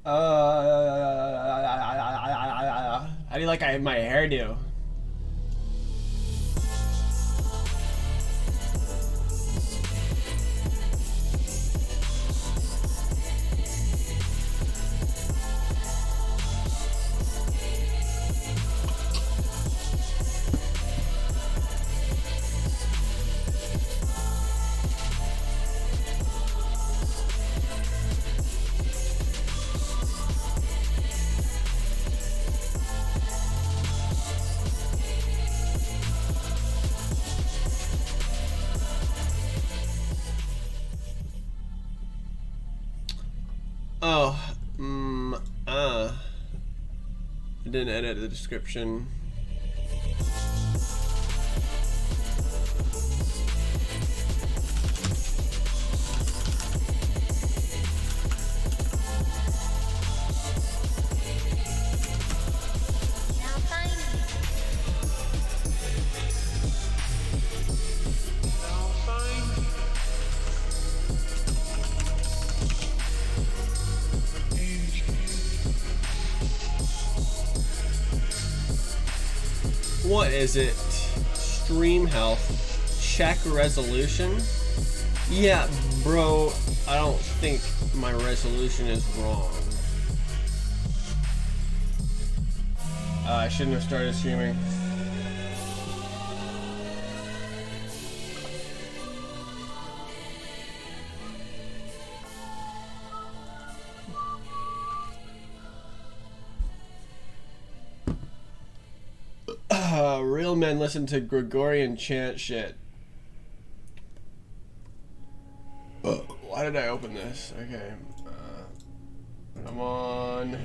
How do you like my hairdo? Oh, I didn't edit the description. What is it? Stream health. Check resolution? Yeah, bro, I don't think my resolution is wrong. I shouldn't have started streaming. Real men listen to Gregorian chant shit. Why did I open this? Okay. Come on.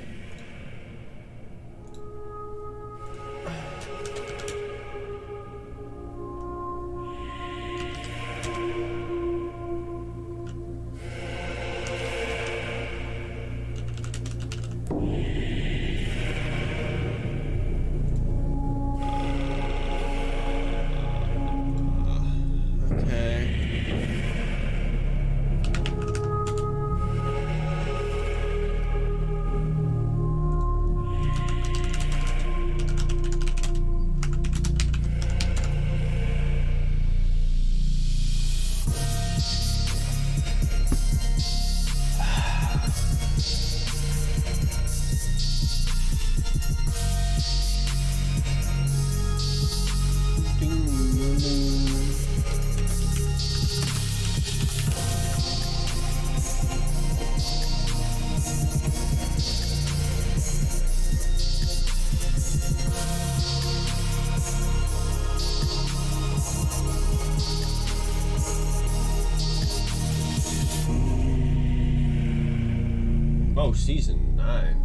Oh, season 9.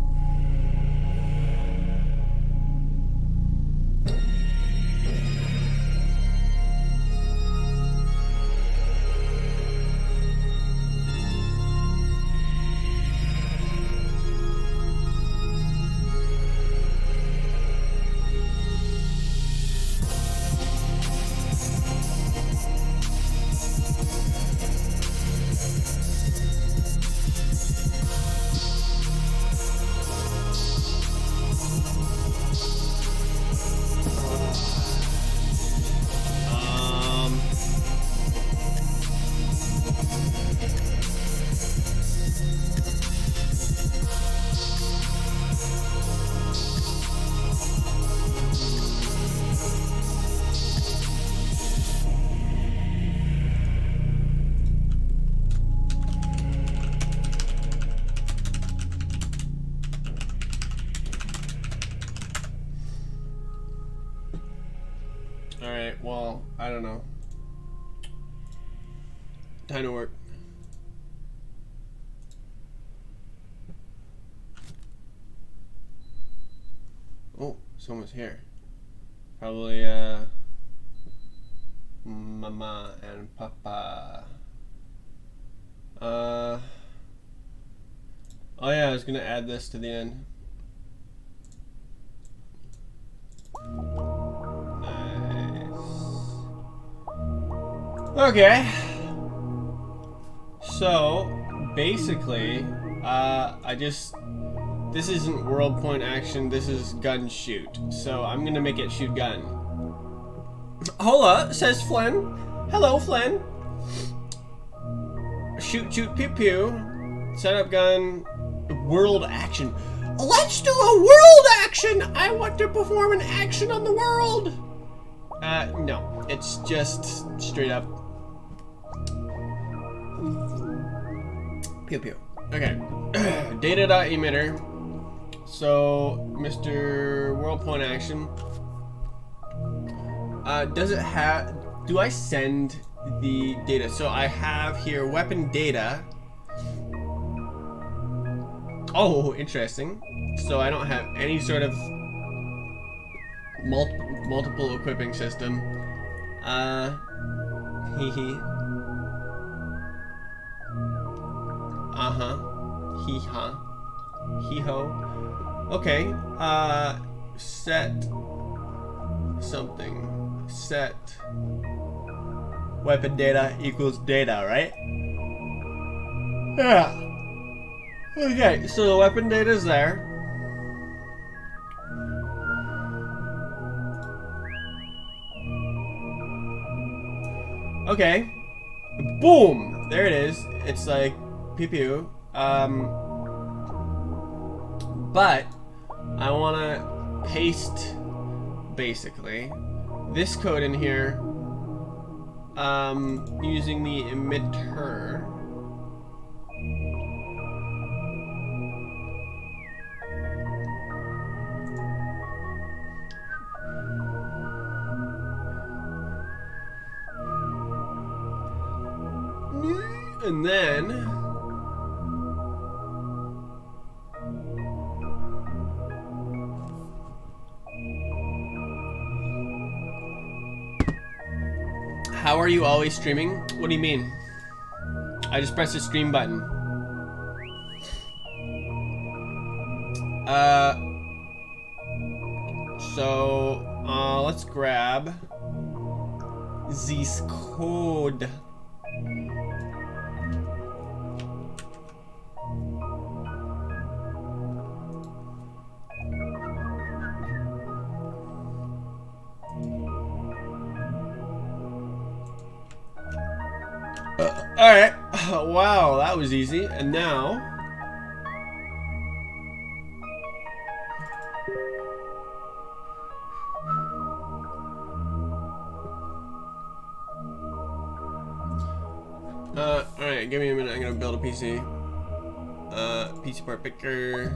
Alright, well, I don't know. Time to work. Oh, someone's here. Probably, Mama and Papa. Oh yeah, I was gonna add this to the end. Okay. So, basically, I just This isn't world point action, this is gun shoot. So I'm gonna make it shoot gun. Hola, says Flynn. Hello, Flynn. Shoot, shoot, pew, pew. Set up gun. World action. Let's do a world action! I want to perform an action on the world! No. It's just straight up. Pew, pew. Okay. Data.emitter. So, Mr. World Point Action. Does it have... Do I send the data? So I have here weapon data. Oh, interesting. So I don't have any sort of multiple equipping system. Hee. Hee-ha. Hee-ho. Okay, set something. Set weapon data equals data, right? Yeah. Okay, so the weapon data is there. Okay. Boom! There it is. It's like pew pew. But I want to paste basically this code in here using the emitter. And then how are you always streaming? What do you mean? I just pressed the stream button. Let's grab this code. Alright, wow, that was easy. And now alright, give me a minute, I'm gonna build a PC. PC part picker.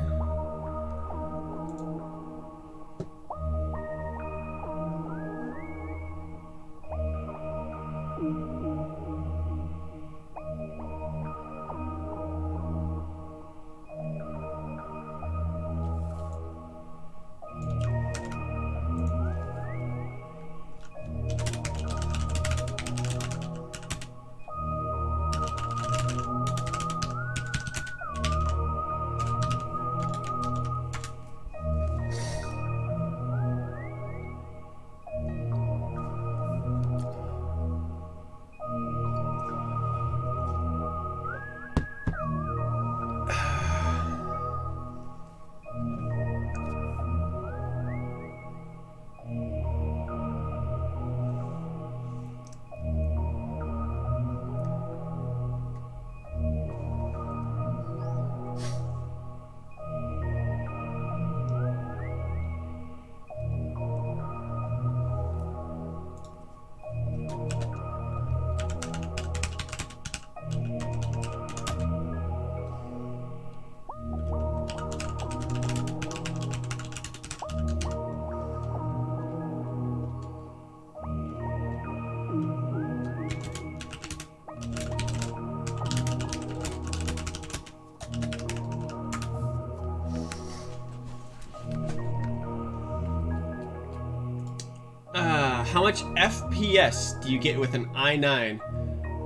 How much FPS do you get with an i9?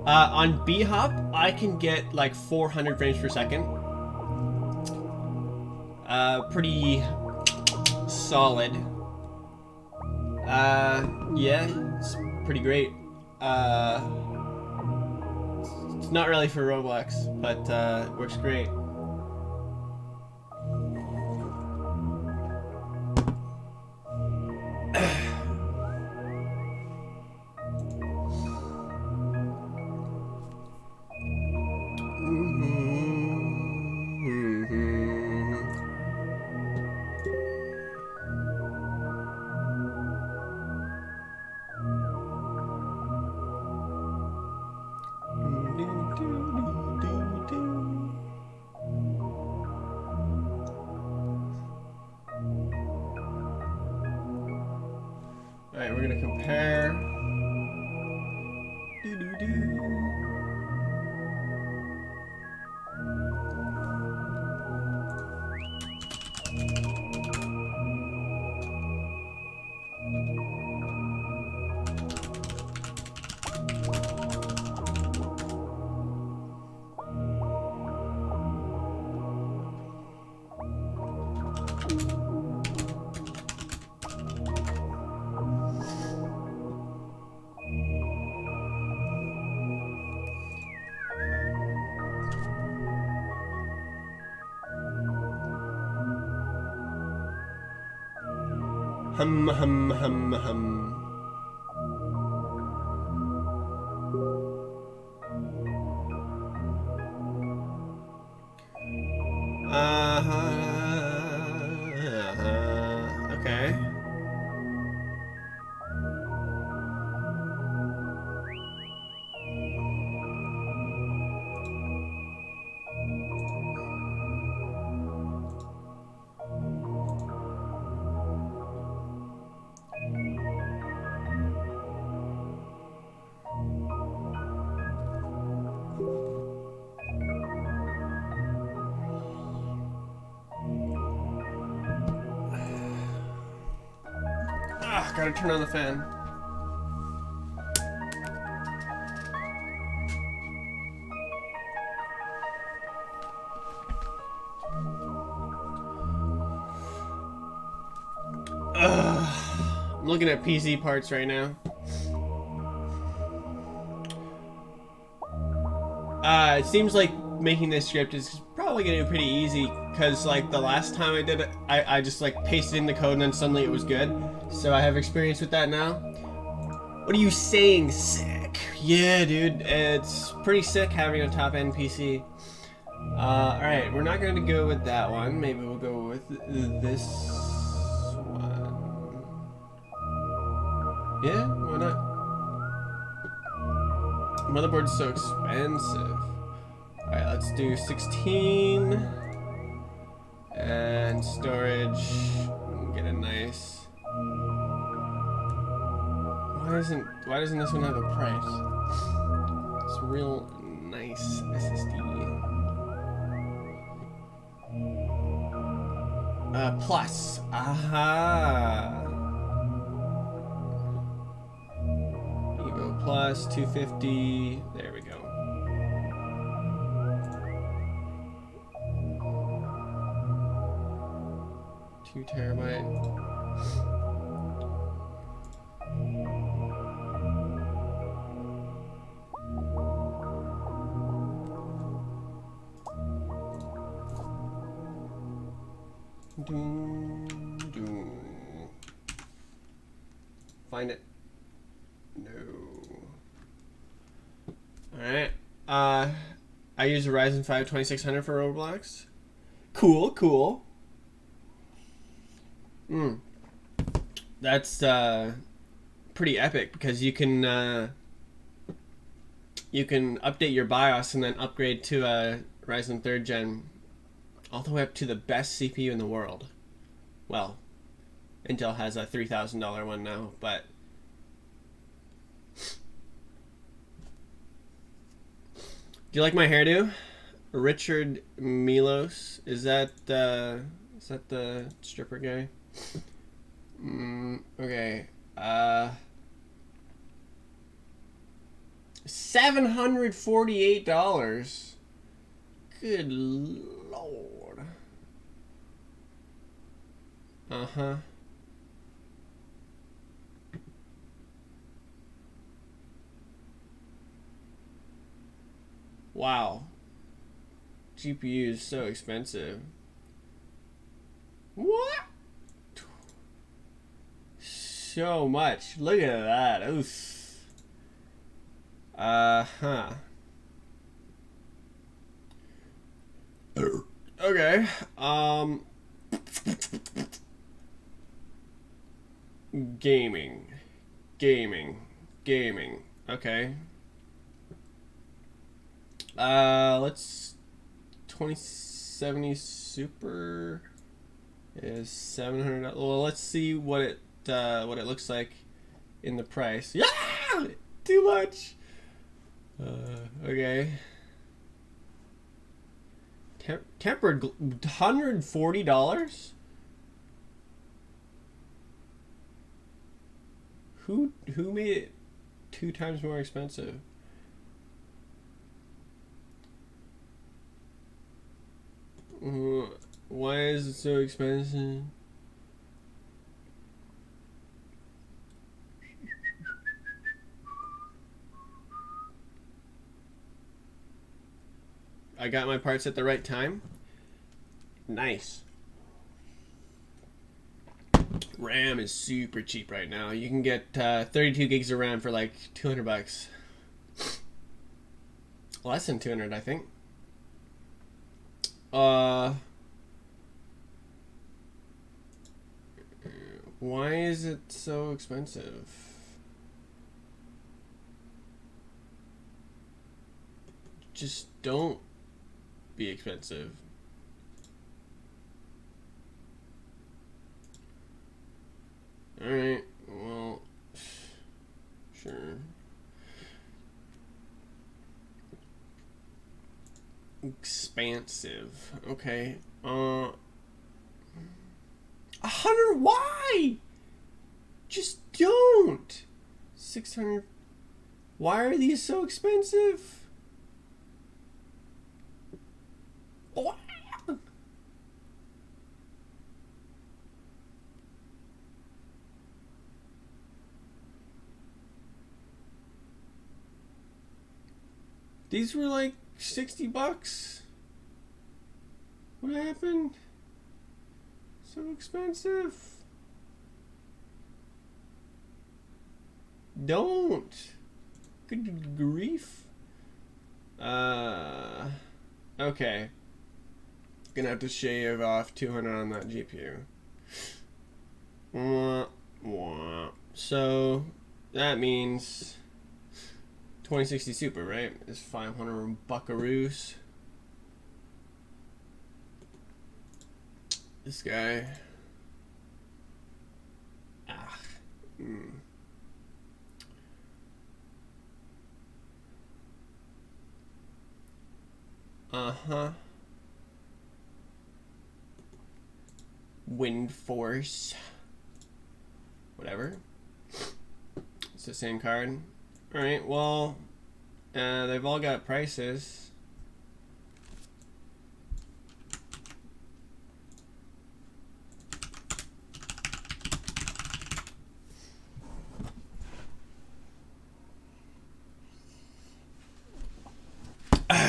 On BHop, I can get like 400 frames per second. Pretty solid. Yeah, it's pretty great. It's not really for Roblox, but it works great. we're gonna compare. Hum, hum, hum, hum. Okay. Gotta turn on the fan. I'm looking at PC parts right now. It seems like making this script is probably gonna be pretty easy, because like the last time I did it, I just like pasted in the code and then suddenly it was good. So I have experience with that now. What are you saying, sick? Yeah, dude, it's pretty sick having a top-end PC. Alright, we're not going to go with that one. Maybe we'll go with this one. Yeah, why not? Motherboard's so expensive. Alright, let's do 16. And storage. Get a nice... Why doesn't this one have a price? It's a real nice SSD. Plus. Aha. Evo Plus 250. There we go. Two terabyte. Find it. No. Alright. I use a Ryzen 5 2600 for Roblox. Cool, cool. That's pretty epic, because you can update your BIOS and then upgrade to a Ryzen 3rd gen all the way up to the best CPU in the world. Well, Intel has a $3,000 one now, but do you like my hairdo? Richard Milos, is that the stripper guy? Okay. $748. Good lord. Uh-huh. Wow. GPU is so expensive. What? So much. Look at that. Oof. Uh-huh. Okay. Gaming. Okay. Let's 2070 Super is $700. Well, let's see what it looks like in the price. Yeah, too much. Okay. Tempered $140. Who made it 2 times more expensive? Why is it so expensive? I got my parts at the right time. Nice. RAM is super cheap right now. You can get 32 gigs of RAM for like $200. Less than 200, I think. Why is it so expensive? Just don't be expensive. Alright, well, sure. Expansive. Okay. 100. Why? Just don't. 600. Why are these so expensive? What? These were like $60. What happened? So expensive. Don't. Good grief. Okay. Gonna have to shave off 200 on that GPU. So that means 2060 Super, right? Is 500 buckaroos. This guy. Wind Force. Whatever. It's the same card. Alright, well, they've all got prices.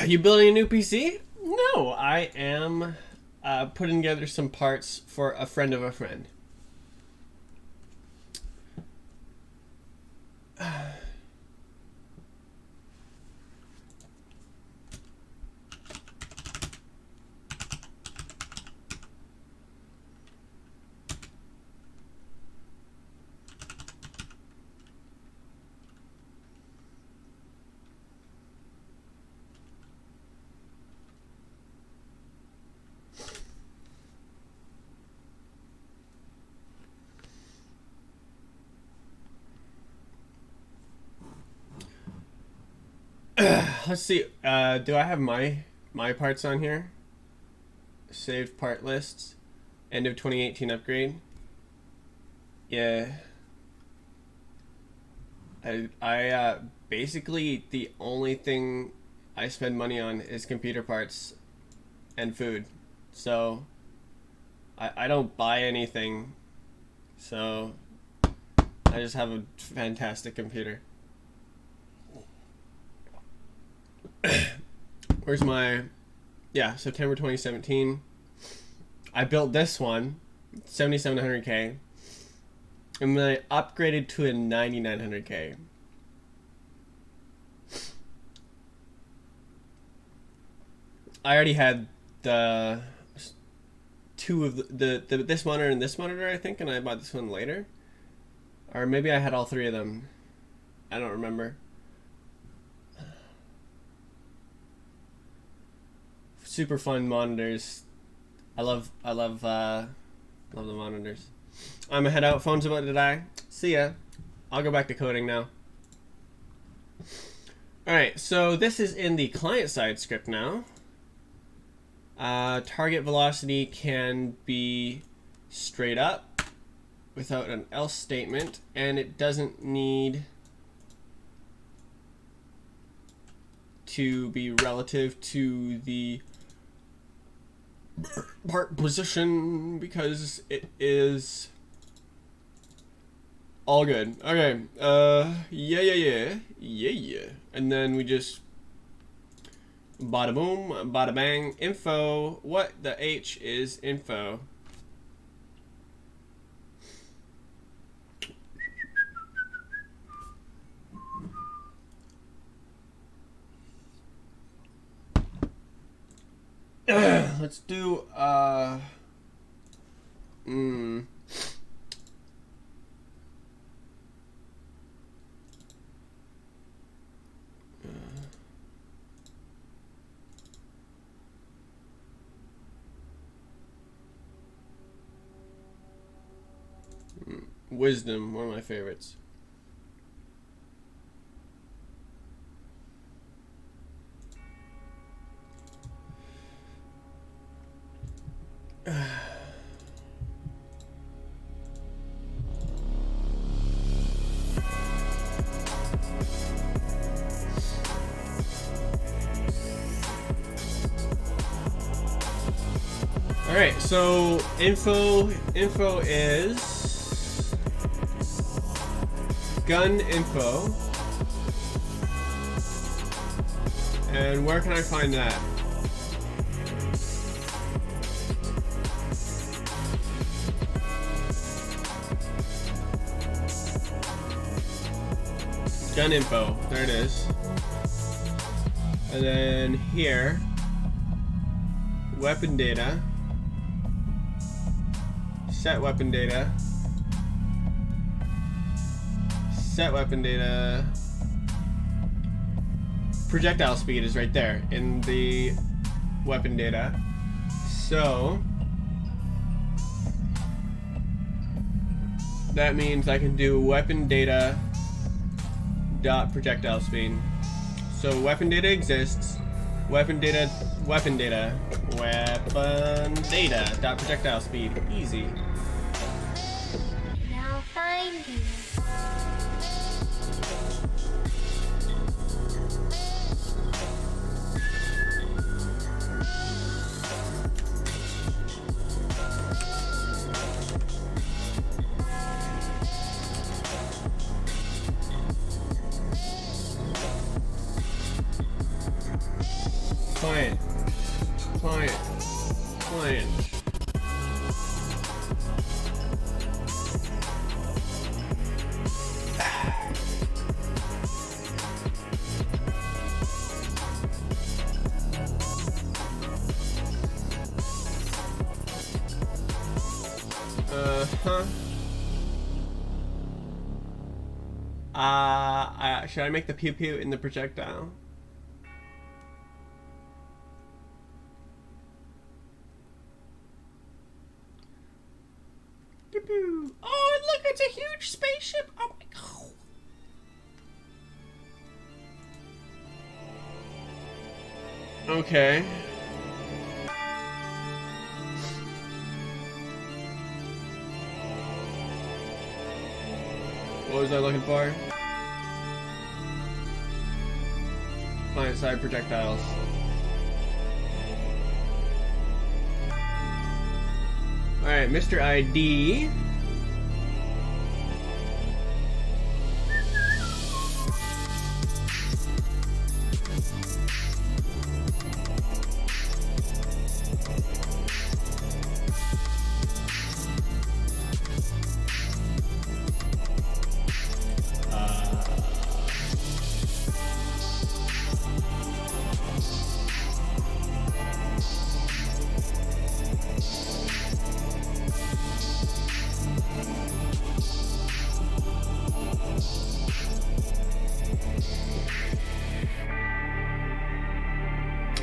You building a new PC? No, I am putting together some parts for a friend of a friend. Let's see. Do I have my parts on here? Saved part lists. End of 2018 upgrade. Yeah. I basically the only thing I spend money on is computer parts and food. So I don't buy anything. So I just have a fantastic computer. Where's my... Yeah, September 2017. I built this one, 7700K. And then I upgraded to a 9900K. I already had the two of this monitor and this monitor, I think, and I bought this one later. Or maybe I had all three of them. I don't remember. Super fun monitors. I love the monitors. I'm gonna head out. Phone's about to die. See ya. I'll go back to coding now. Alright, so this is in the client-side script now. Target velocity can be straight up without an else statement, and it doesn't need to be relative to the part position because it is all good. Okay, yeah. And then we just bada boom, bada bang, info. What the H is info? Let's do wisdom, one of my favorites. All right, so info is gun info, and where can I find that? Gun info, there it is. And then here, weapon data, set weapon data, projectile speed is right there in the weapon data. So that means I can do weapon data dot projectile speed. So weapon data exists. Weapon data dot projectile speed. Easy. Now find you. Client. Should I make the pew pew in the projectile? Oh, look, it's a huge spaceship. Oh my god. Okay. What was I looking for? Client side projectiles. Alright, Mr. ID.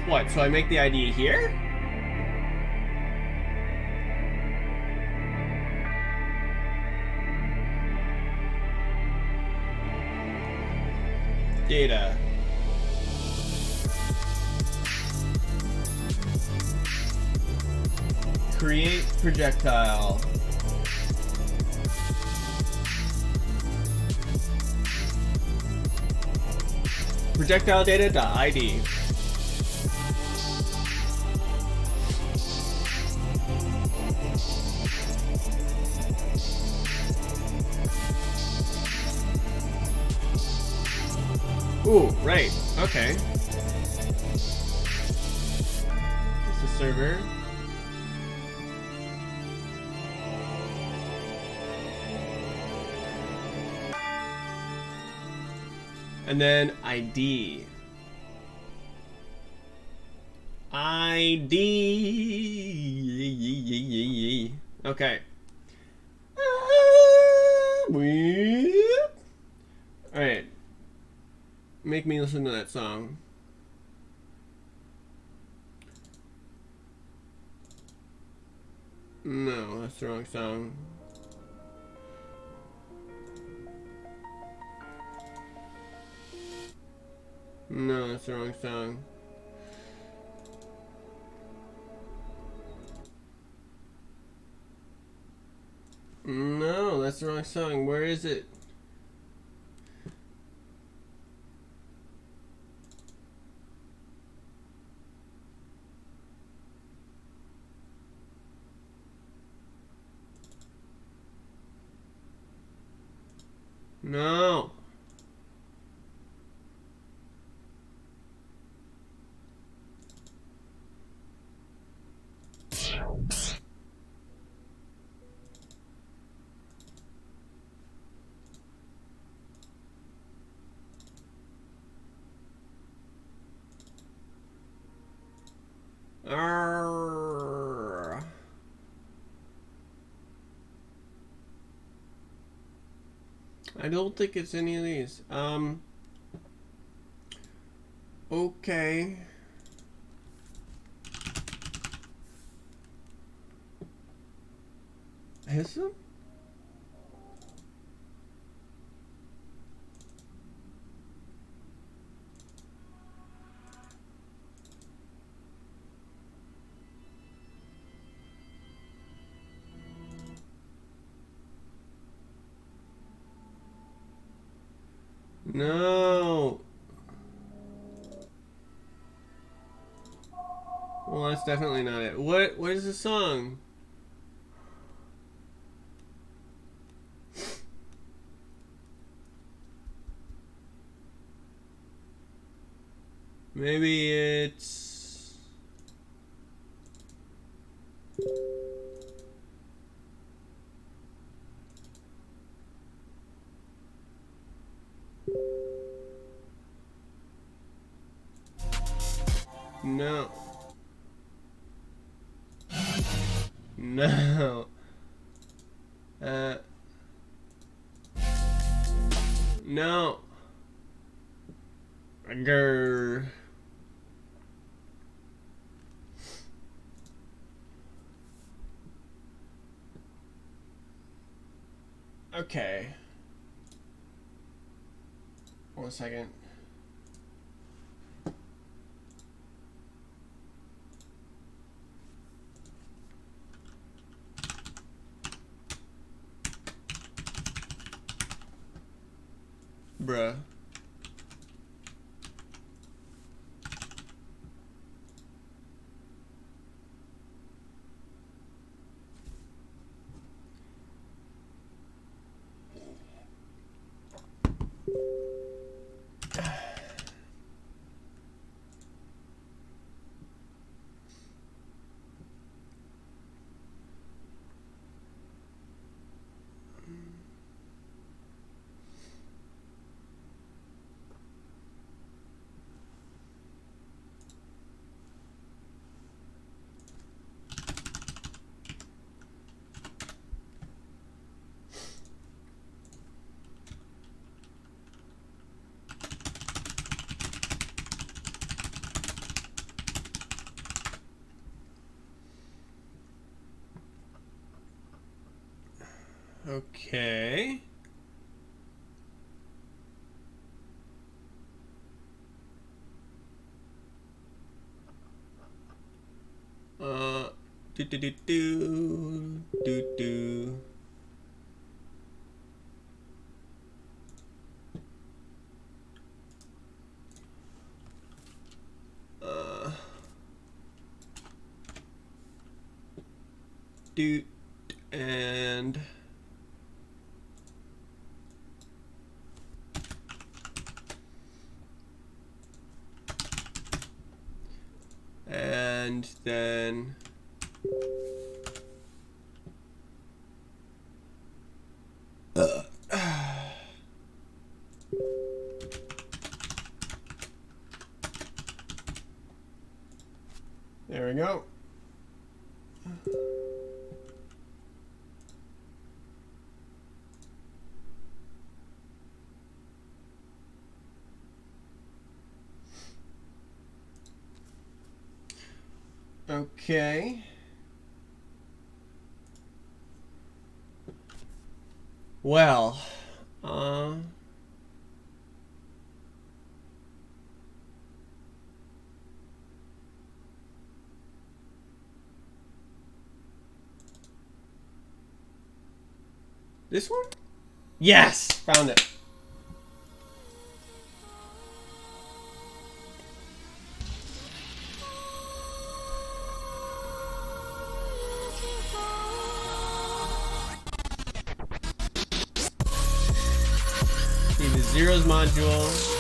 What, so I make the ID here? Data. Create projectile. Projectile data.id. Ooh, right. Okay. It's the server. And then ID. ID. Okay. Alright. Make me listen to that song. No, that's the wrong song. No, that's the wrong song. No, that's the wrong song. Where is it? No. Arrgh. I don't think it's any of these. Okay. Hism? No. Well, that's definitely not it. What is the song? Maybe it's no. No. No. Grr. Okay. 1 second. Bruh. Okay. Do do do do do do. Doot and then there we go. Okay. Well, this one? Yes! Found it. Need the zeros module.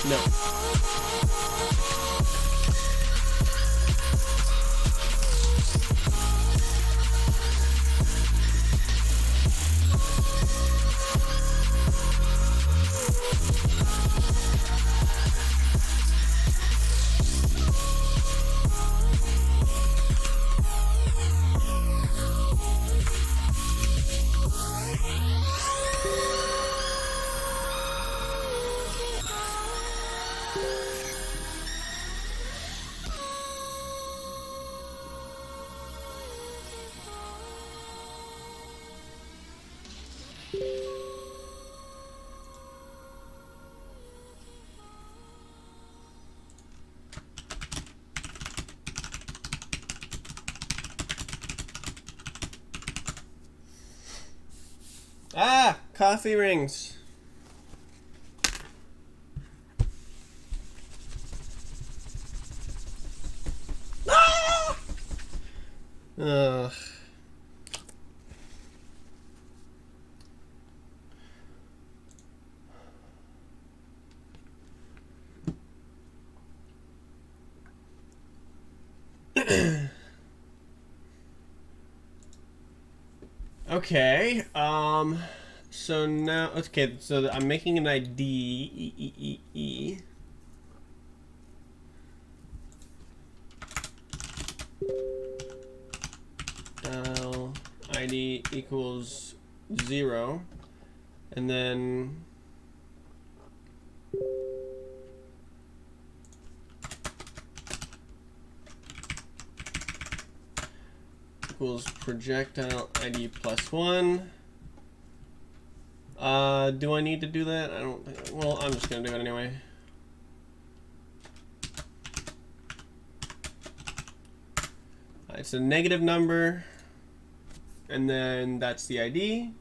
No. Ah! Coffee rings. Ah! Ugh. Okay, so now, okay, so I'm making an ID, ID equals 0, and then equals projectile ID plus 1. Do I need to do that? I don't think, well, I'm just gonna do it anyway. It's a negative number, and then that's the ID.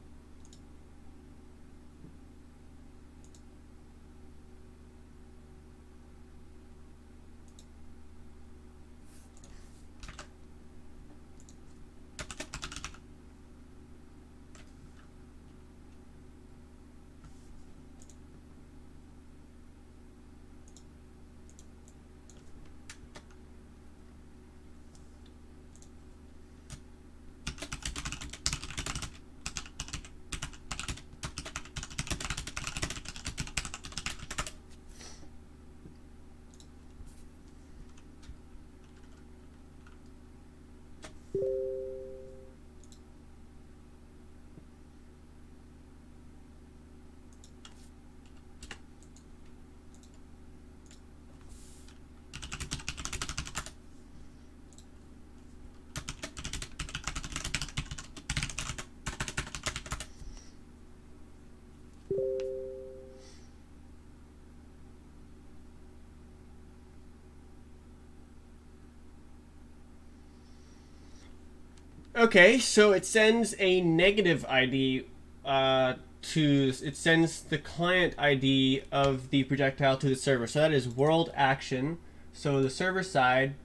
Okay, so it sends a negative ID it sends the client ID of the projectile to the server. So that is world action. So the server side,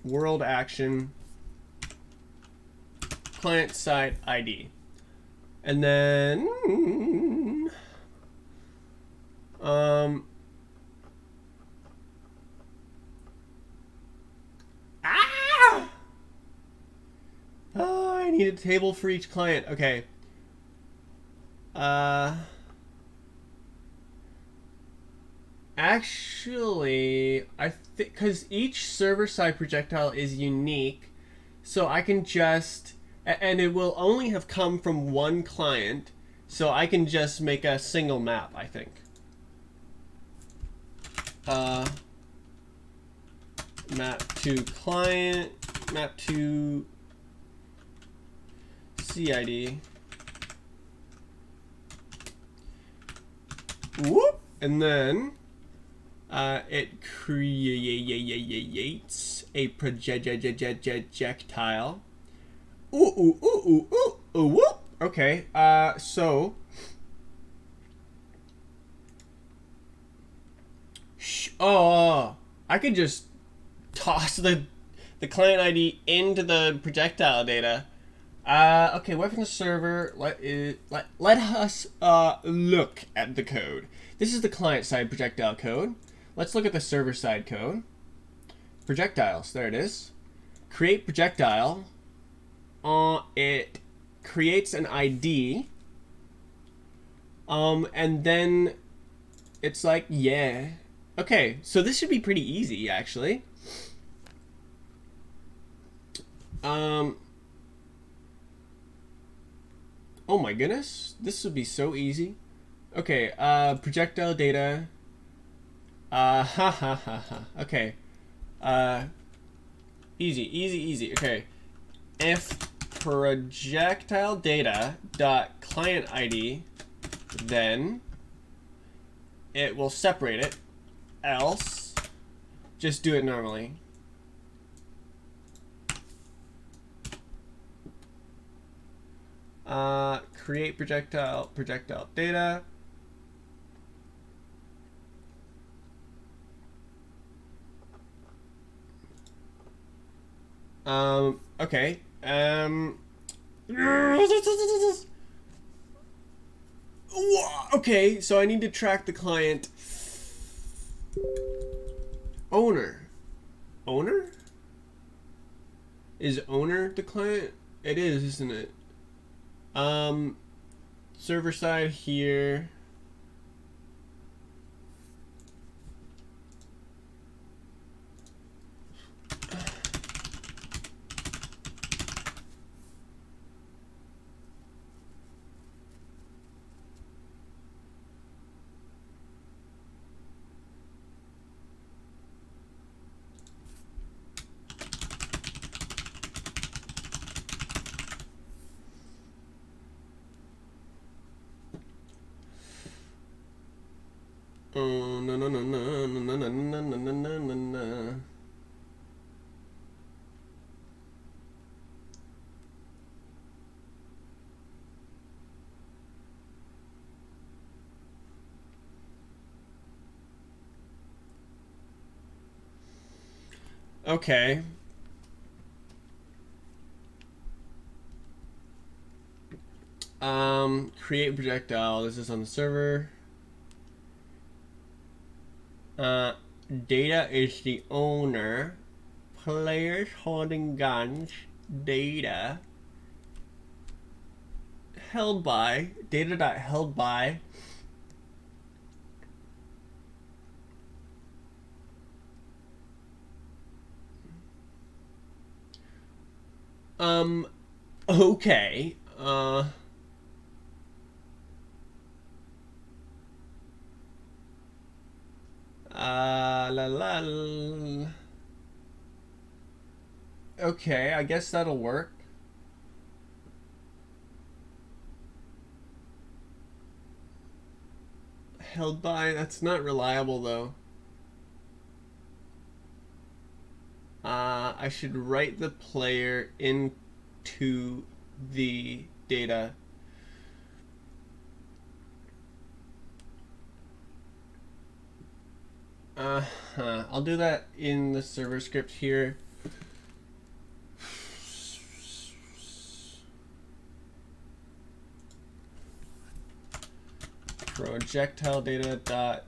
world action, client side ID. And then oh, I need a table for each client. Okay. Actually, I think because each server-side projectile is unique, so I can just, and it will only have come from one client, so I can just make a single map, I think. Map to client, map to CID. Whoop, and then it creates a projectile. Whoop. Okay, so I could just toss the client ID into the projectile data. Okay, weapons server. Let us look at the code. This is the client side projectile code. Let's look at the server side code. Projectiles. There it is. Create projectile. It creates an ID. And then it's like, yeah. Okay, so this should be pretty easy, actually. Oh my goodness, this would be so easy. Okay, projectile data. Okay. Easy. Okay. If projectile data dot client ID, then it will separate it. Else, just do it normally. Create projectile data. Okay. Okay, so I need to track the client owner. Owner? Is owner the client? It is, isn't it? Server side here. Oh, no. Okay. Create projectile. This is on the server. Data is the owner. Players holding guns. Data. Held by. Data.held by. Okay. Okay, I guess that'll work. Held by, that's not reliable though. I should write the player into the data. I'll do that in the server script here. Projectile data dot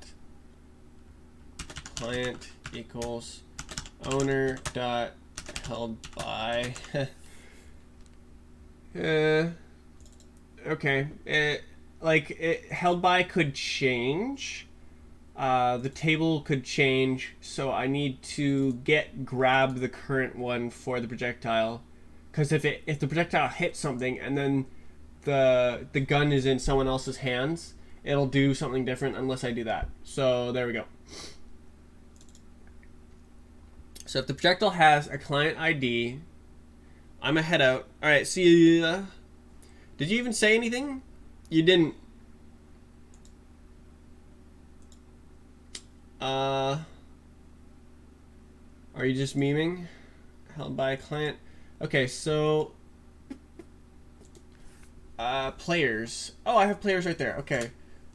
client equals owner dot held by. Okay, held by could change. The table could change, so I need to grab the current one for the projectile, because if the projectile hits something and then the gun is in someone else's hands, it'll do something different unless I do that. So there we go. So if the projectile has a client ID, I'm gonna head out. All right, see ya. Did you even say anything? You didn't. Are you just memeing? Held by a client. Okay, so players. Oh, I have players right there. Okay.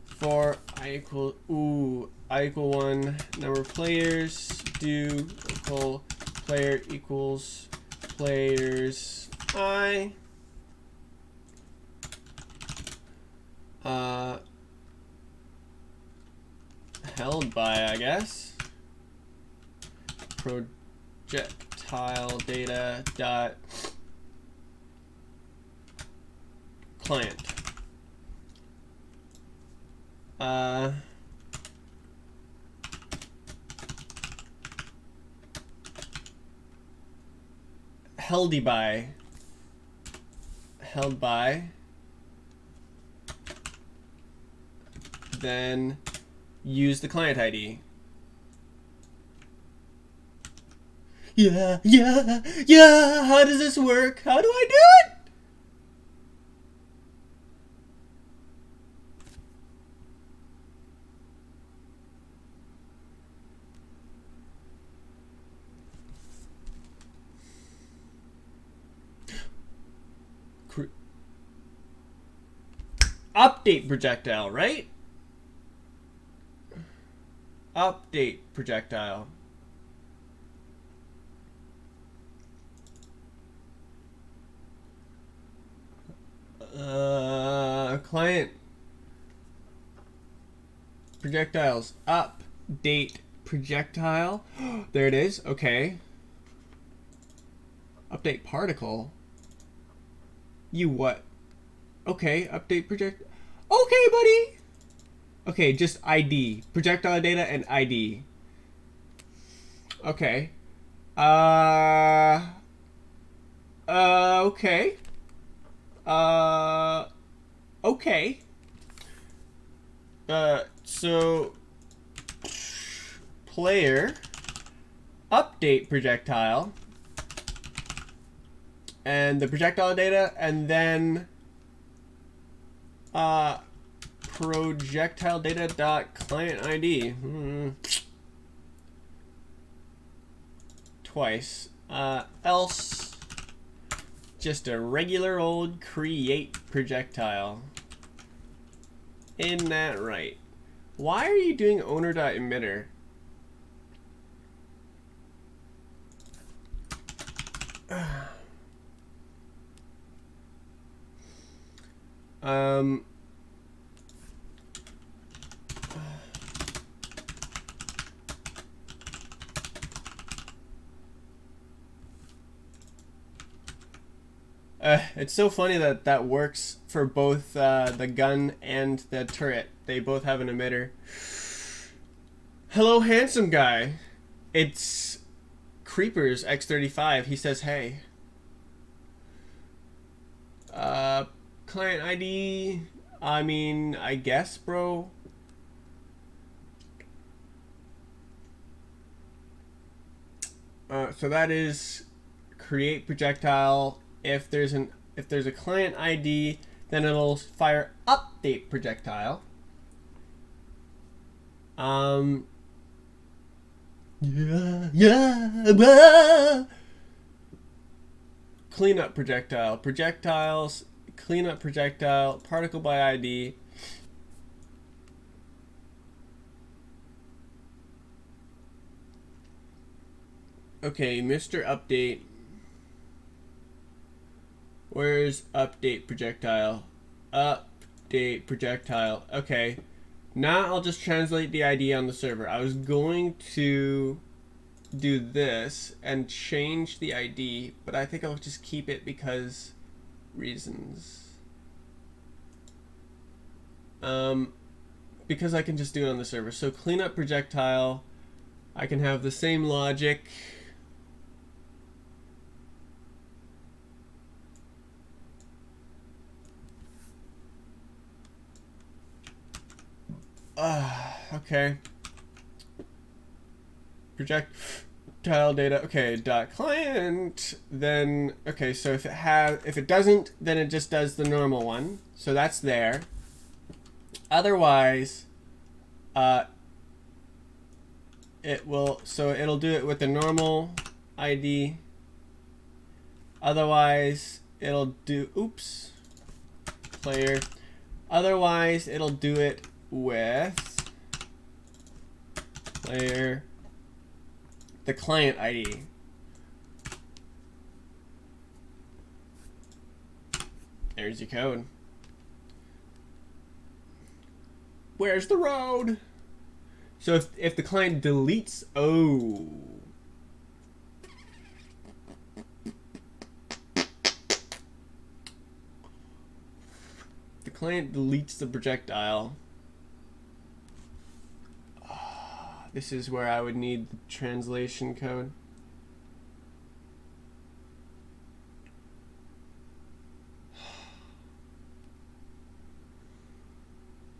For I equal 1 number of players, do equal player equals players I. Held by, I guess. Projectile data dot client. Held by, then use the client ID. Yeah, how does this work? How do I do it? Update projectile, right? Update projectile. Client projectiles. Update projectile. There it is. Okay. Update particle. You what? Okay, update project. Okay, buddy. Okay, just ID. Projectile data and ID. Okay. Okay. Okay. So player update projectile and the projectile data, and then projectile data dot client ID. Twice. Else just a regular old create projectile. Isn't that right? Why are you doing owner.emitter? It's so funny that that works for both the gun and the turret. They both have an emitter. Hello, handsome guy. It's Creepers X35. He says, hey. Client ID. I mean, I guess, bro. So that is create projectile. If there's a client ID, then it'll fire update projectile. Yeah. Clean up projectile. Projectiles. Clean up projectile. Particle by ID. Okay, Mr. Update. Where's update projectile? Update projectile. Okay. Now I'll just translate the ID on the server. I was going to do this and change the ID, but I think I'll just keep it because reasons. Because I can just do it on the server. So clean up projectile. I can have the same logic. Okay. Projectile data. Okay, dot client. Then okay, so if it doesn't, then it just does the normal one. So that's there. Otherwise, it'll do it with the normal ID. Otherwise, it'll do player. Otherwise, it'll do it with player the client ID. There's your code. Where's the road? So if the client deletes, the client deletes the projectile. This is where I would need the translation code.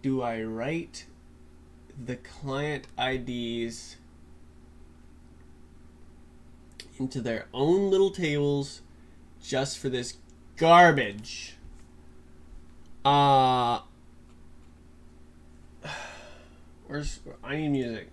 Do I write the client IDs into their own little tables just for this garbage? I need music.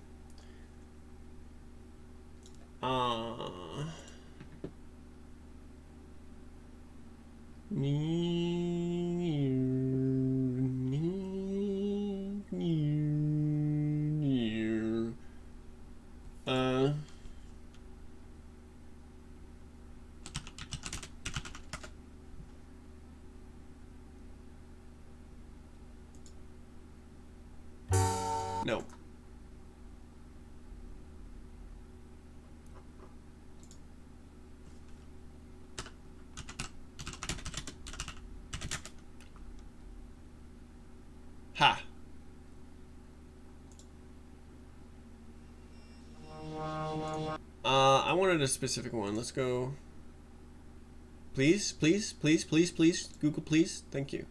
No. Ha. I wanted a specific one. Let's go. Please, please, please, please, please. Google, please. Thank you.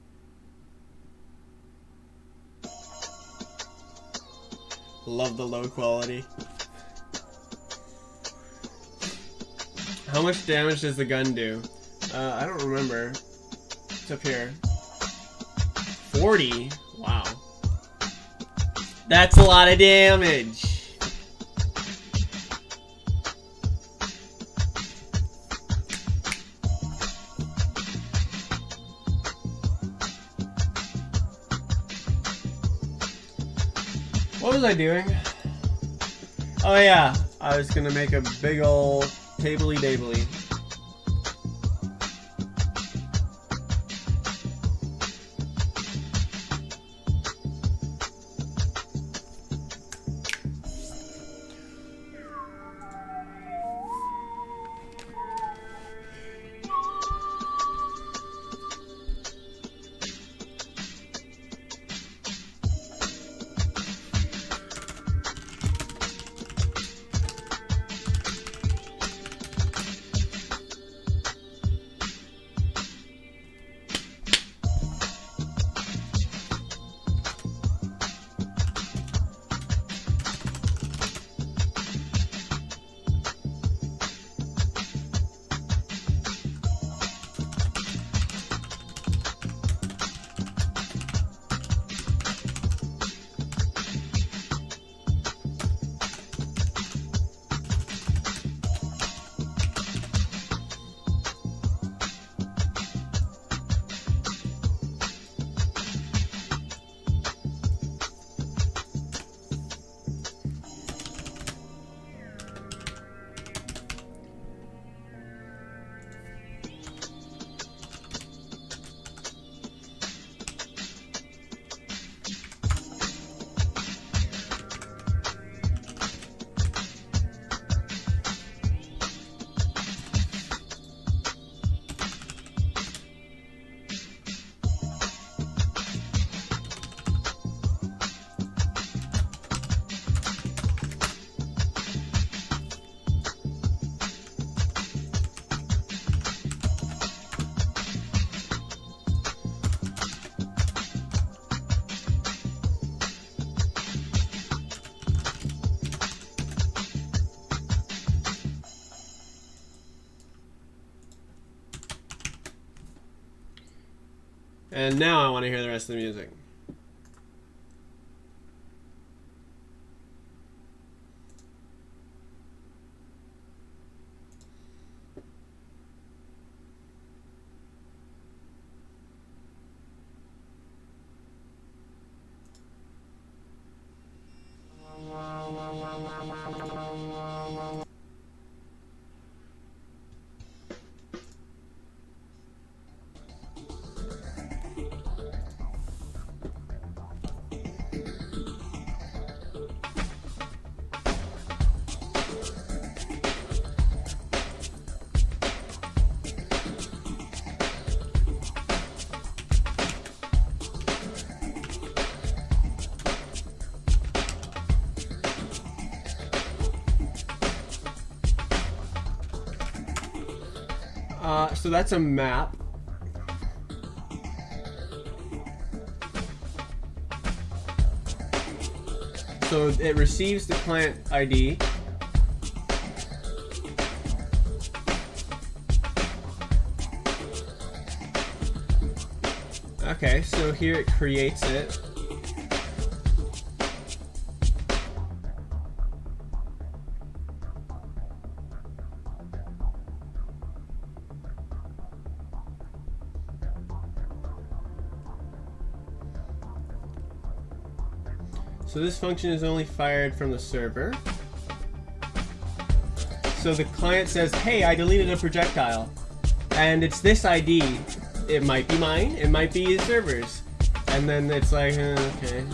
Love the low quality. How much damage does the gun do? I don't remember. It's up here. 40? Wow. That's a lot of damage. What was I doing? Oh yeah, I was gonna make a big ol' tabley-dabley. And now I want to hear the rest of the music. So that's a map. So it receives the client ID. Okay, so here it creates it. So this function is only fired from the server. So the client says, hey, I deleted a projectile. And it's this ID. It might be mine, it might be the server's. And then it's like, okay.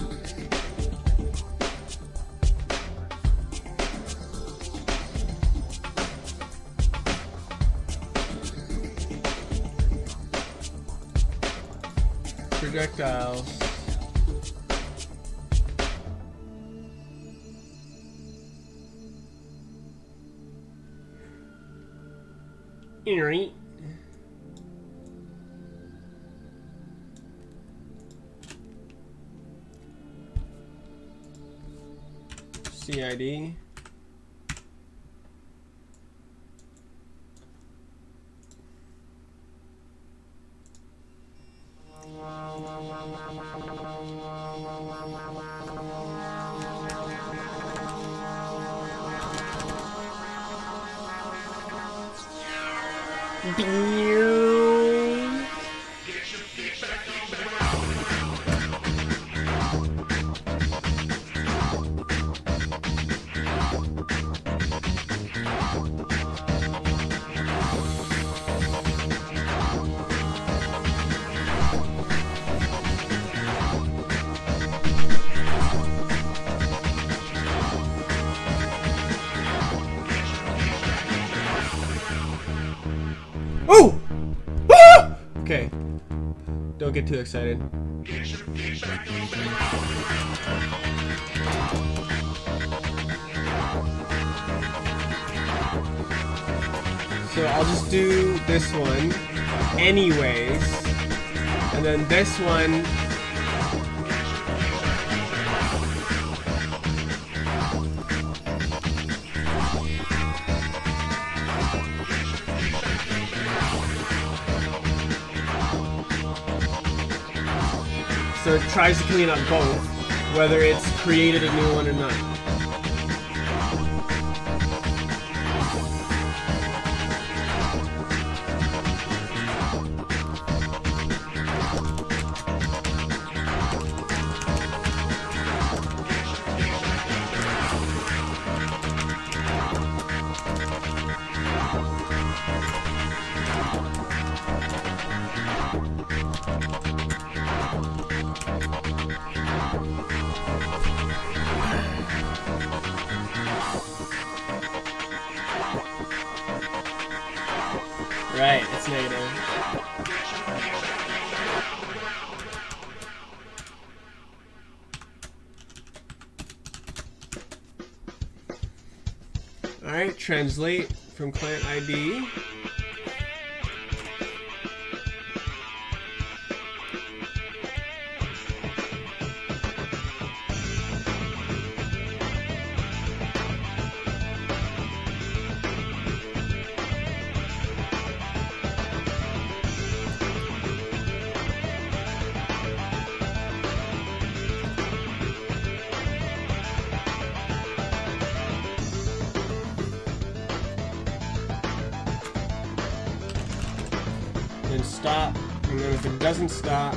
Projectiles. Alright. CID. Oh! Ah! Okay. Don't get too excited. So I'll just do this one anyways. And then this one. So it tries to clean up both, whether it's created a new one or not. Right, it's negative. Alright, translate from client ID. stop, and then if it doesn't stop,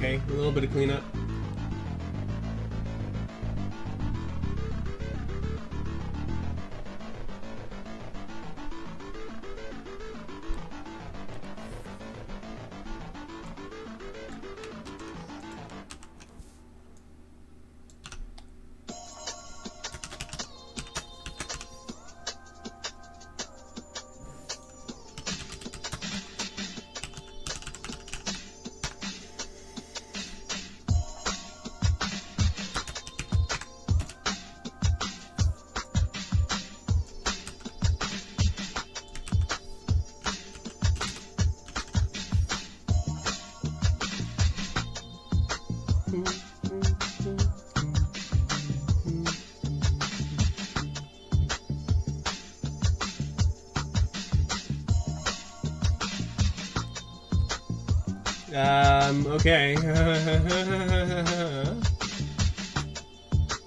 okay, a little bit of cleanup. Okay.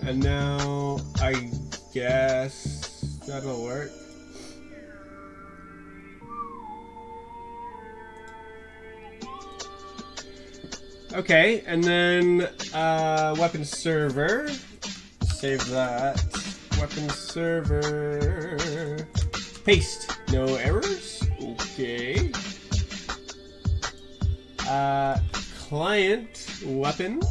And now I guess that'll work. Okay, and then weapon server. Save that. Weapon server. Paste. No errors. Okay. Client weapons.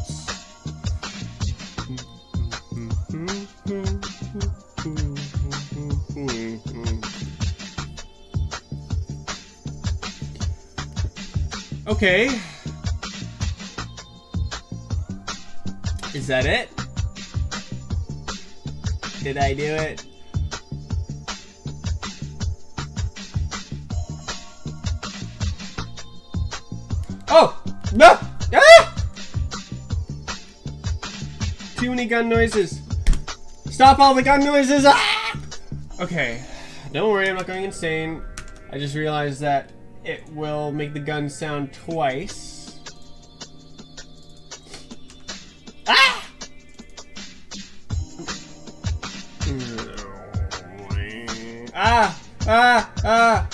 Okay. Is that it? Did I do it? Oh! No! Ah! Too many gun noises. Stop all the gun noises! Ah! Okay. Don't worry, I'm not going insane. I just realized that it will make the gun sound twice. Ah! Ah! Ah! Ah!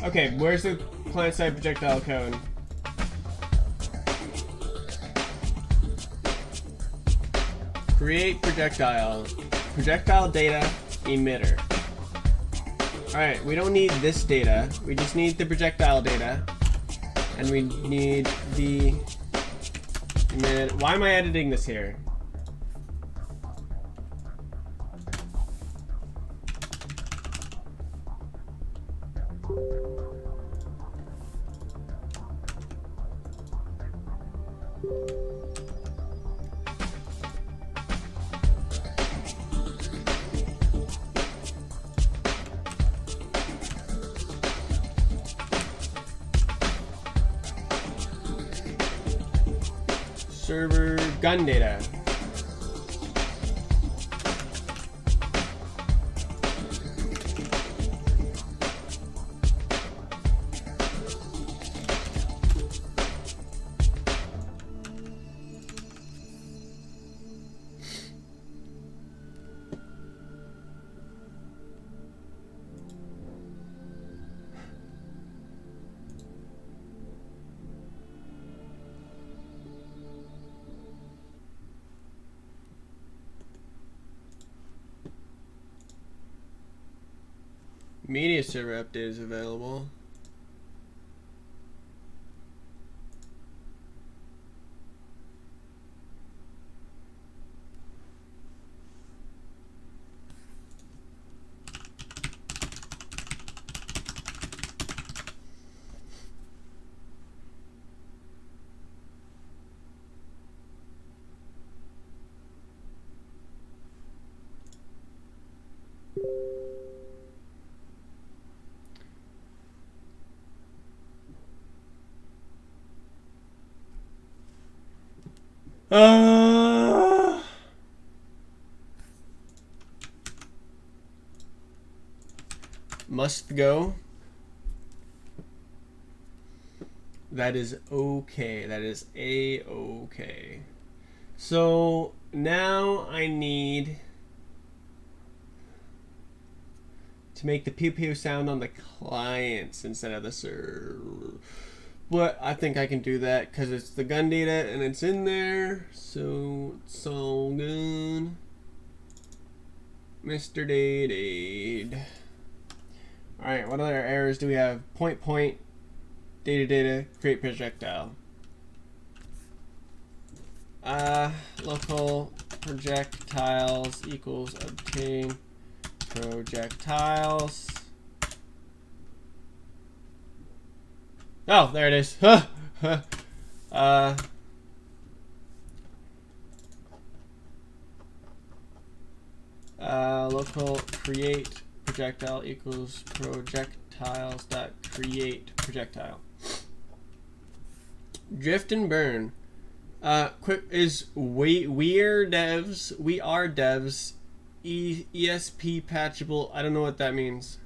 Okay, where's the client-side projectile cone? Create projectile. Projectile data emitter. Alright, we don't need this data. We just need the projectile data. And we need the... Why am I editing this here? Server gun data. Media server update is available. Must go. That is okay. That is a-okay. So now I need to make the pew pew sound on the clients instead of the server. But I think I can do that because it's the gun data and it's in there. So it's all good. Mr. Dade. Alright, what other errors do we have? Point, data, create projectile. Local projectiles equals obtain projectiles. Oh, there it is. Local create projectile equals projectiles dot create projectile. Drift and burn. Quick is we are devs ESP patchable. I don't know what that means.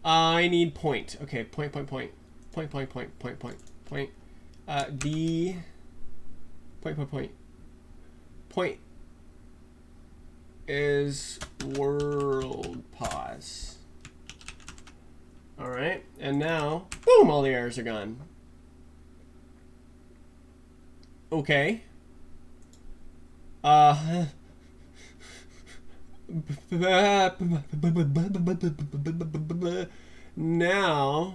I need point. Okay, point. The point is world pause. All right, and now, boom, all the errors are gone. Okay. Now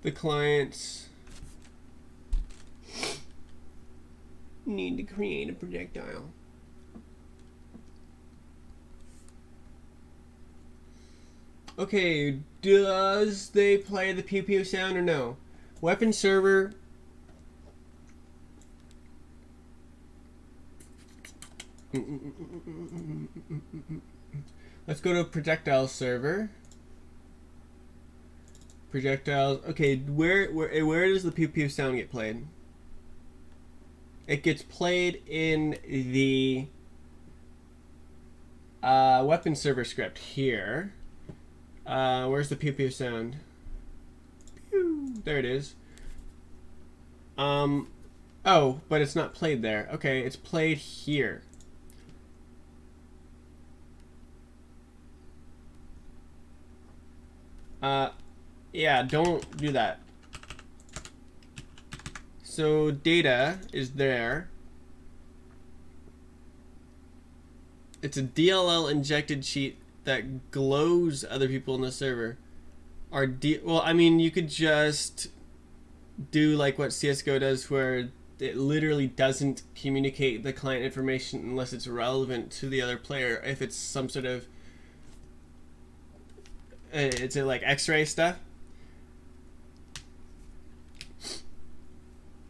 the clients need to create a projectile. Okay, does they play the pew pew sound or no? Weapon server. Let's go to projectile server. Projectiles. Okay, where does the pew pew sound get played? It gets played in the weapon server script here. Where's the pew pew sound? Pew. There it is. Oh, but it's not played there. Okay, it's played here. Yeah, don't do that. So data is there. It's a DLL injected cheat that glows other people in the server. Well, I mean, you could just do like what CSGO does where it literally doesn't communicate the client information unless it's relevant to the other player. If it's some sort of it's like X-ray stuff.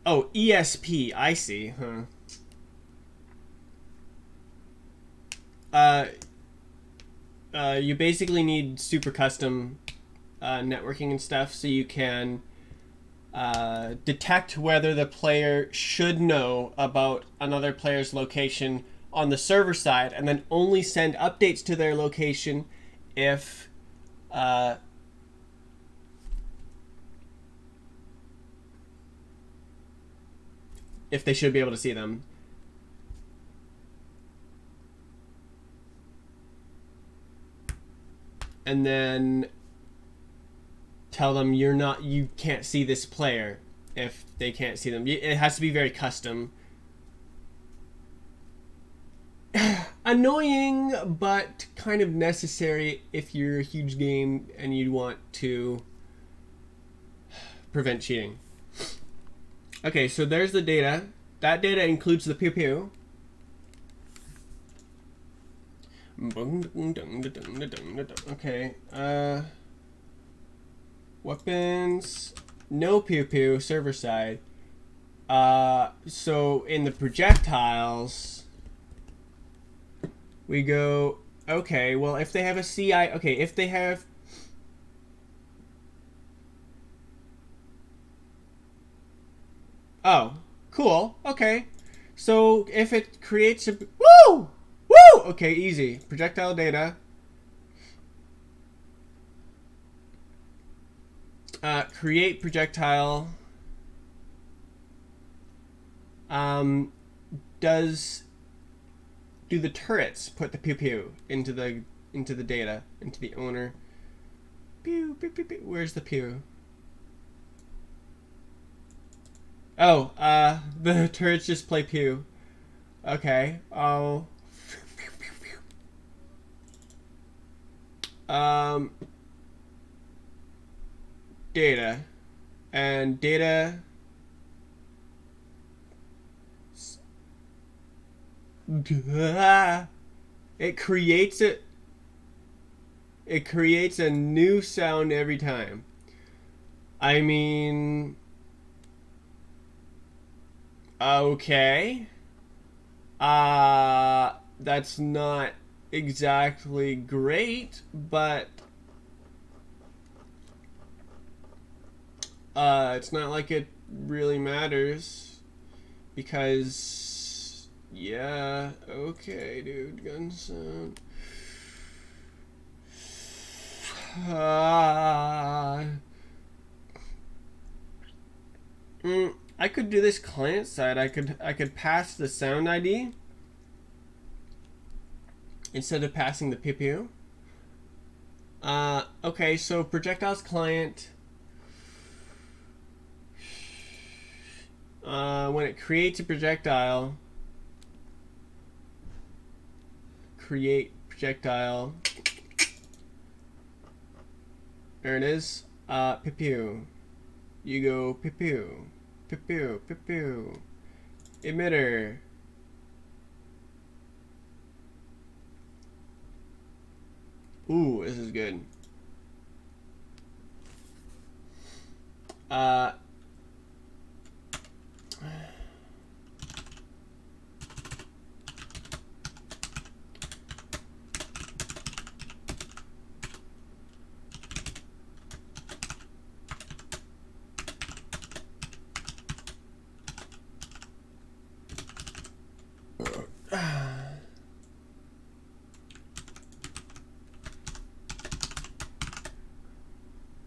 Oh, ESP, I see. You basically need super custom networking and stuff, so you can detect whether the player should know about another player's location on the server side, and then only send updates to their location if they should be able to see them. And then tell them you can't see this player if they can't see them. It has to be very custom. Annoying, but kind of necessary if you're a huge game and you want to prevent cheating. Okay, so there's the data. That data includes the pew pew. Okay, weapons, no pew pew, server side. So in the projectiles, we go, okay, well, if they have a CI, okay, if they have, oh, cool, okay. So if it creates a, woo! Woo! Okay, easy. Projectile data. Create projectile. Do the turrets put the pew pew into the data, into the owner? Pew pew pew pew. Where's the pew? Oh, the turrets just play pew. Okay. Oh. Data, and data it creates a new sound every time. I mean, okay, that's not exactly great, but it's not like it really matters, because yeah, okay, dude, gun sound. I could do this client side. I could pass the sound ID instead of passing the PPU. Okay, so projectiles client. When it creates a projectile, create projectile. There it is. PPU. You go PPU, PPU, PPU. Emitter. Ooh, this is good.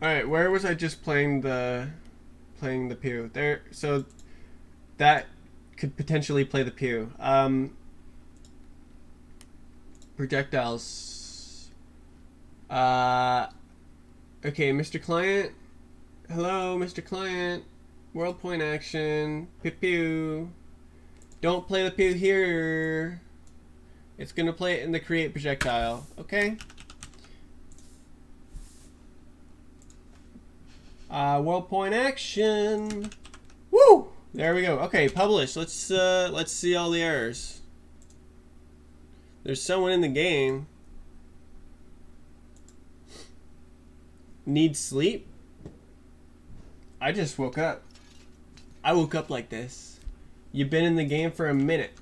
Alright, where was I just playing the pew? There, so that could potentially play the pew. Projectiles. Okay, Mr. Client. Hello, Mr. Client. World point action. Pew. Don't play the pew here. It's gonna play it in the create projectile. Okay. World point action. Woo! There we go. Okay, publish. Let's see all the errors. There's someone in the game. Need sleep? I just woke up. I woke up like this. You've been in the game for a minute.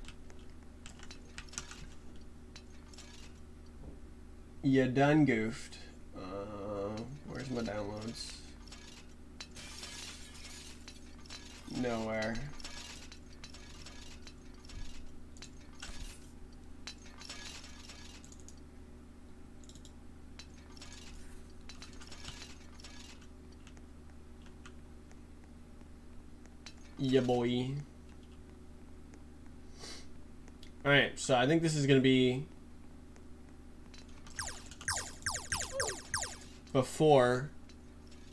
You done goofed. Where's my downloads? Nowhere. Yeah, boy. Alright, so I think this is gonna be before,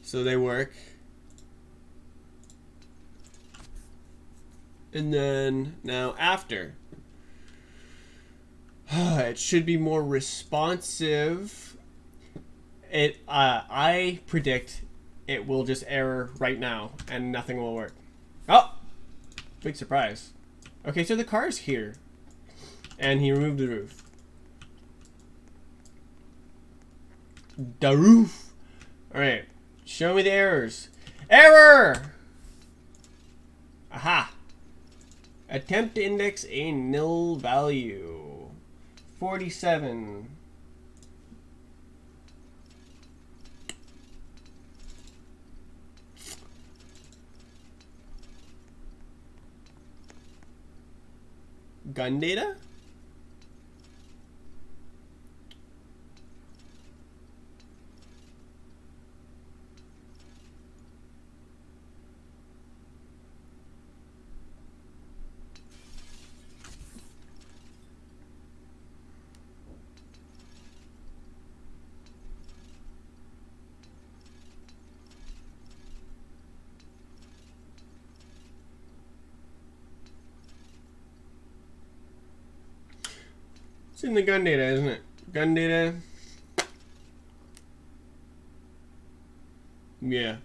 so they work. And then now after. It should be more responsive. I predict it will just error right now and nothing will work. Oh! Big surprise. Okay, so the car's here. And he removed the roof. The roof! Alright. Show me the errors. Error! Aha! Attempt to index a nil value. 47. Gun data? It's in the gun data, isn't it? Gun data. Yeah.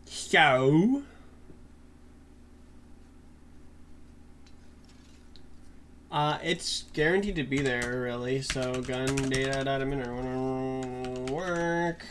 So it's guaranteed to be there, really. So gun data.min work.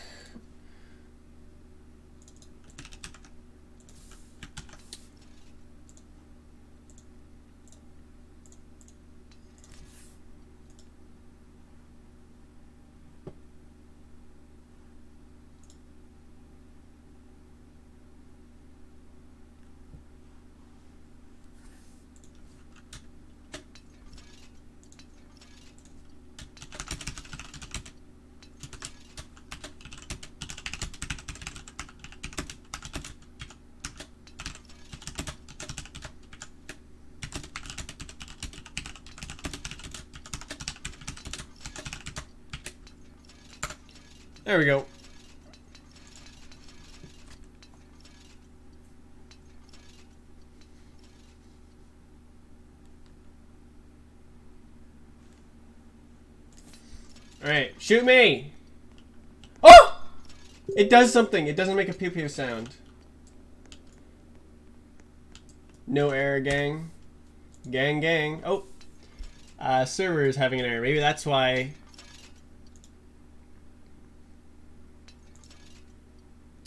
There we go. Alright, shoot me! Oh! It does something. It doesn't make a pew pew sound. No error, gang. Gang, gang. Oh. Server is having an error. Maybe that's why.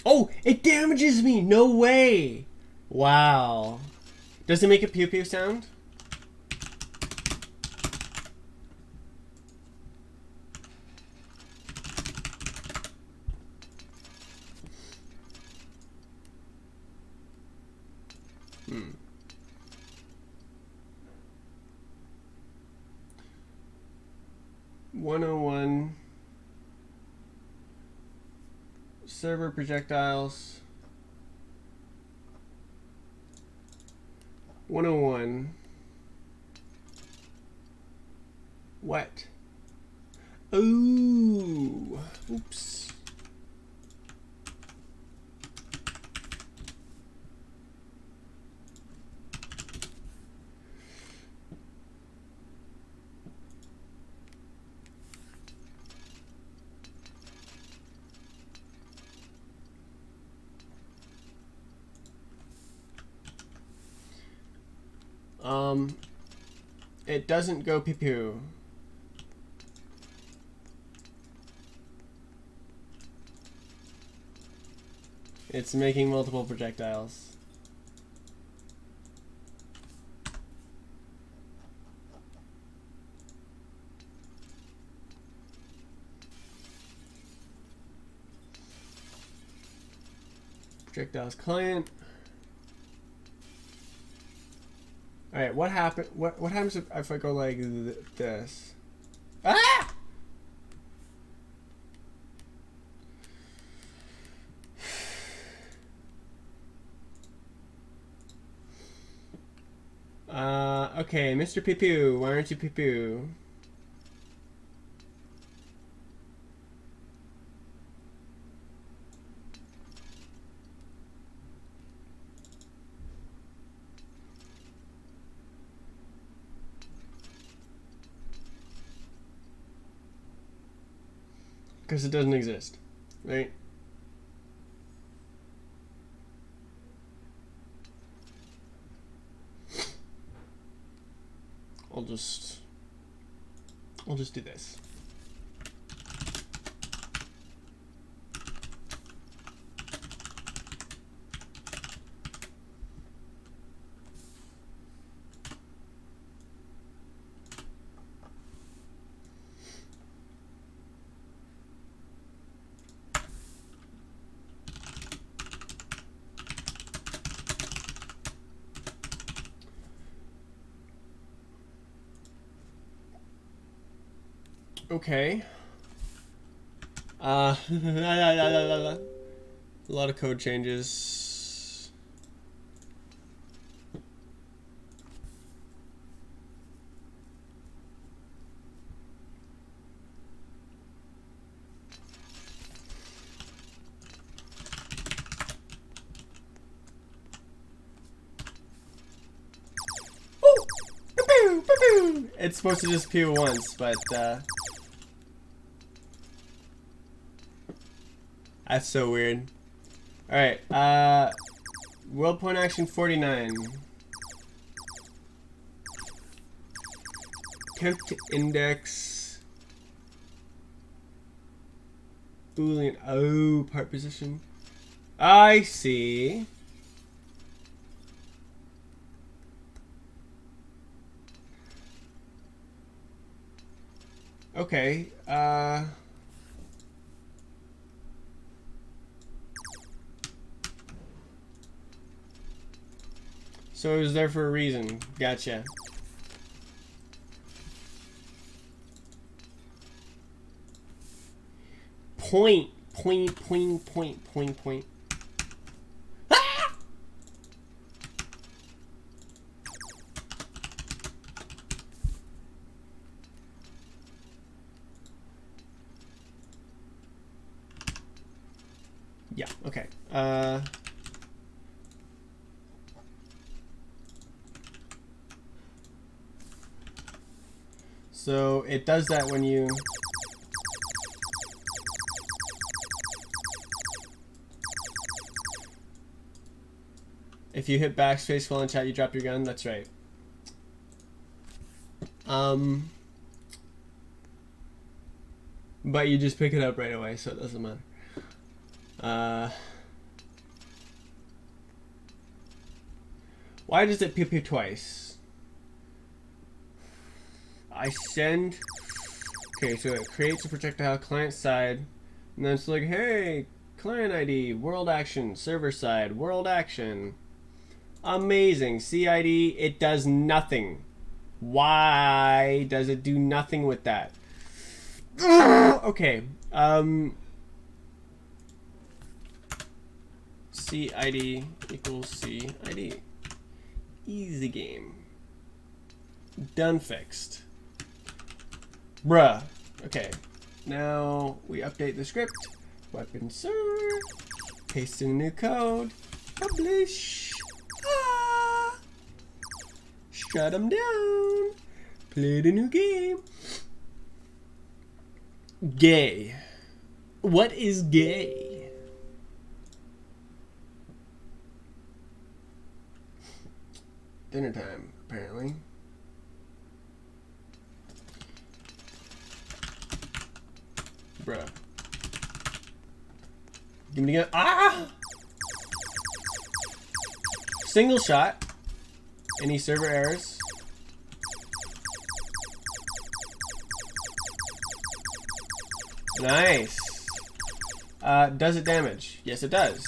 Oh! It damages me! No way! Wow. Does it make a pew pew sound? Hmm. .101 server projectiles. 101. What? Ooh. Oops. It doesn't go pee-poo. It's making multiple projectiles. Projectiles client. All right, what happened? What happens if I go like this? Ah! Okay, Mr. Pee-poo, why aren't you pee-poo? Because it doesn't exist, right? I'll just do this. Okay. A lot of code changes. It's supposed to just pew once, but that's so weird. Alright, World Point Action 49. Temp to index. Boolean. Oh, part position. I see. Okay, so it was there for a reason. Gotcha. Point. Ah! Yeah, okay. So it does that when you... If you hit backspace while in chat, you drop your gun. That's right. But you just pick it up right away, so it doesn't matter. Why does it pew-pew twice? I send... Okay, so it creates a projectile client side, and then it's like, hey, client ID, world action, server side, world action. Amazing. CID, it does nothing. Why does it do nothing with that? Okay. CID equals CID. Easy game. Done fixed. Bruh. Okay. Now we update the script. Weapon server. Paste in new code. Publish. Ah. Shut them down. Play the new game. Gay. What is gay? dinner time, apparently. Bruh. Give me a gun. Ah! Single shot. Any server errors? Nice. Does it damage? Yes, it does.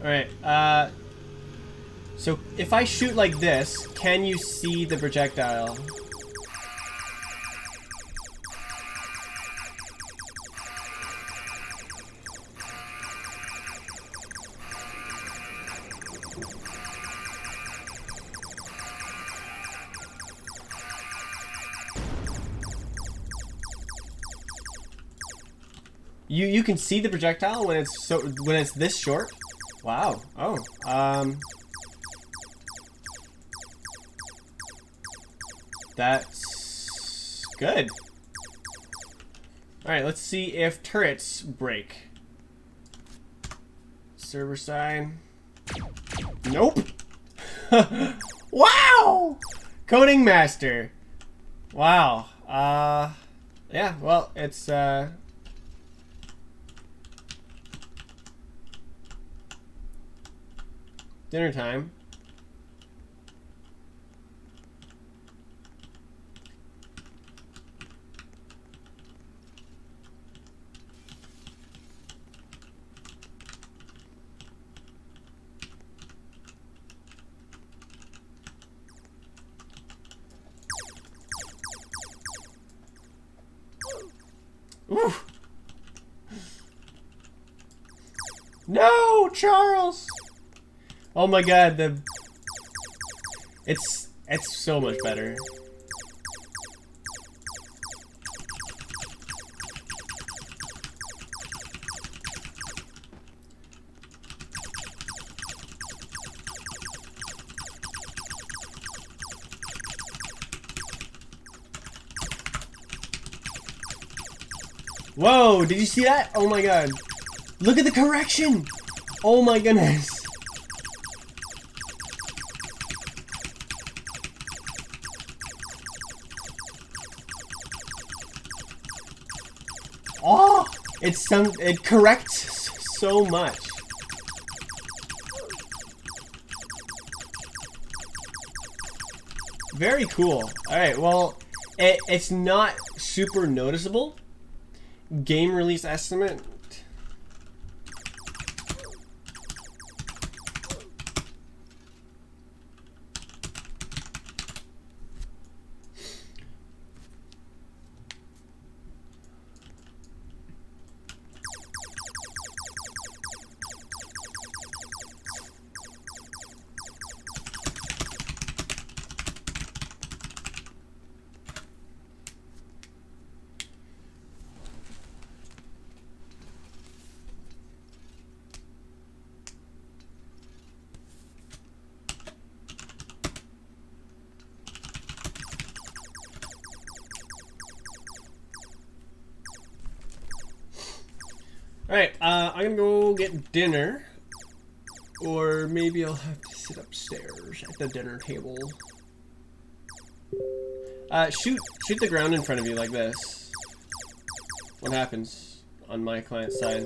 Alright, so if I shoot like this, can you see the projectile? You can see the projectile when it's this short? Wow. Oh. That's good. Alright, let's see if turrets break. Server side. Nope. Wow! Coding master. Wow. Yeah, well, it's dinner time. Ooh. No, Charles. Oh my god, it's so much better. Whoa, did you see that? Oh my god. Look at the correction. Oh my goodness. Oh, it corrects so much. Very cool. All right, well, it's not super noticeable. Game release estimate. Alright, I'm gonna go get dinner. Or maybe I'll have to sit upstairs at the dinner table. Shoot the ground in front of you like this. What happens on my client side?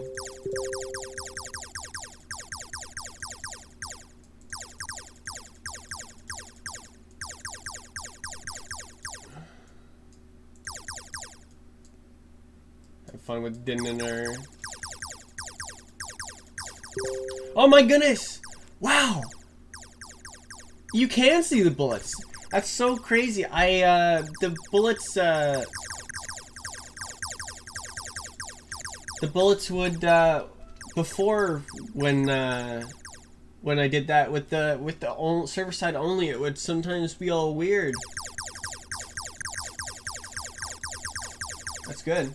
Have fun with dinner. Oh my goodness! Wow! You can see the bullets. That's so crazy. The bullets would, before when I did that with the server side only, it would sometimes be all weird. That's good.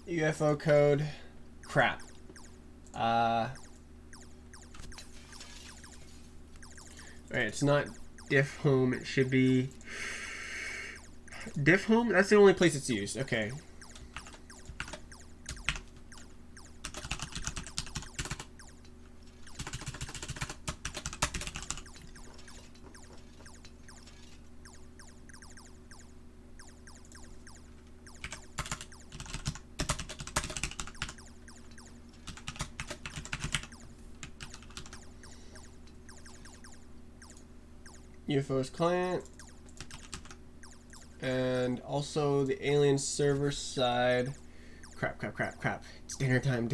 UFO code. Crap. Alright, it's not diff home, it should be diff home? That's the only place it's used. Okay. UFO's client, and also the alien server side. Crap. It's dinner time.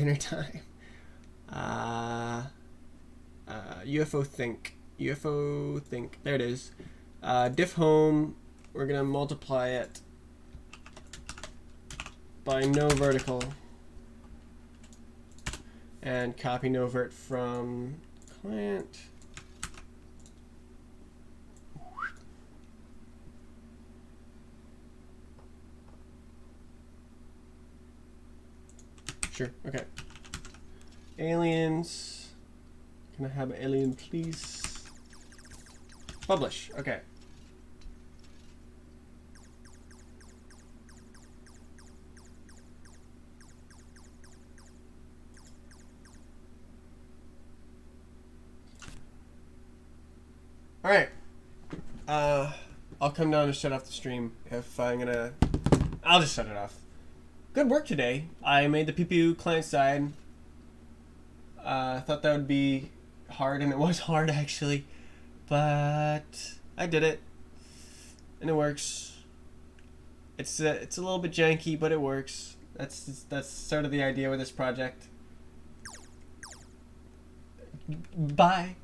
UFO think. There it is. Diff home, we're gonna multiply it by no vertical. And copy no vert from client. Sure, okay. Aliens. Can I have an alien, please? Publish, okay. Alright. I'll come down and shut off the stream if I'm gonna... I'll just shut it off. Good work today. I made the PPU client side. I thought that would be hard, and it was hard actually, but I did it, and it works. It's a little bit janky, but it works. That's sort of the idea with this project. Bye.